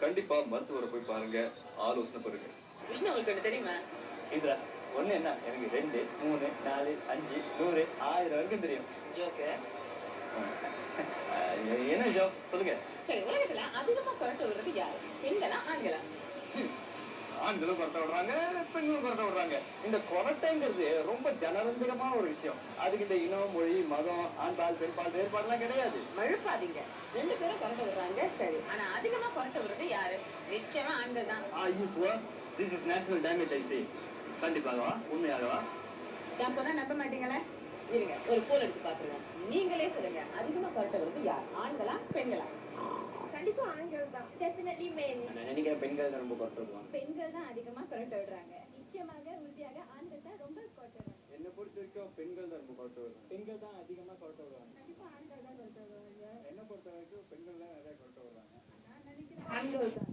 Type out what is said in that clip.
கண்டிப்பா மருத்துவரை போய் பாருங்க, ஆலோசனை பெறுங்க. விஷ்ணு உங்களுக்கு ஒண்ணு தெரியுமா? இதுல ஒண்ணு என்ன, எனக்கு 2, 3, 4, 5, 100, 1000 வரைக்கும் தெரியும். ஜோக்கு. என்ன ஜோ சொல்லுங்க. சரி, உலகத்துல அதிகமா கொரட்டை விடுறது யாரு? பெண்களா ஆண்களா? ஆண்களும் கொரட்டை விடுறாங்க, பெண்களும் கொரட்டை விடுறாங்க. இந்த கொரட்டைங்கிறது ரொம்ப ஜனரஞ்சகமான ஒரு விஷயம். அதுக்கு இந்த இனம், மொழி, மதம், ஆண்பால் பெண்பால் வேறுபாடுலாம் கிடையாது. மழுப்பாதீங்க. 2 பேரும் கொரட்டை விடுறாங்க சரி, ஆனா அதிகமா கொரட்டை விடுறது யாரு? நிச்சயமா ஆண்கள் தான். திஸ் இஸ் நேஷனல் டேமேஜ் ஐ சே. கண்டிப்பாகவா, உண்மையாகவா? நான் சொன்னா நம்ப மாட்டீங்களே. இருங்க, ஒரு போல் எடுத்து பாத்துருவோம். நீங்களே சொல்லுங்க, அதிகமா கொரட்டை விடுறது யார்? ஆண்களா பெண்களா? கண்டிப்பா ஆண்கள் தான். டெஃபினெட்லி மேல். நான் நினைக்கிறேன் பெண்கள் தான் ரொம்ப கொரட்டை விடுவாங்க. பெண்கள் தான் அதிகமா கொரட்டை விடுறாங்க. நிச்சயமாக உறுதியாக ஆண்கள் தான் ரொம்ப கொரட்டை விடுறாங்க. என்னை பொறுத்த வரைக்கும் பெண்கள் தான் ரொம்ப கொரட்டை விடுவாங்க. பெண்கள் தான் அதிகமா கொரட்டை விடுவாங்க. கண்டிப்பா ஆண்கள் தான் கொரட்டை விடுறாங்க. என்னை பொறுத்த வரைக்கும் பெண்கள் தான் நிறைய கொரட்டை விடுறாங்க. நான் நினைக்கிறேன் ஆண்கள் தான்.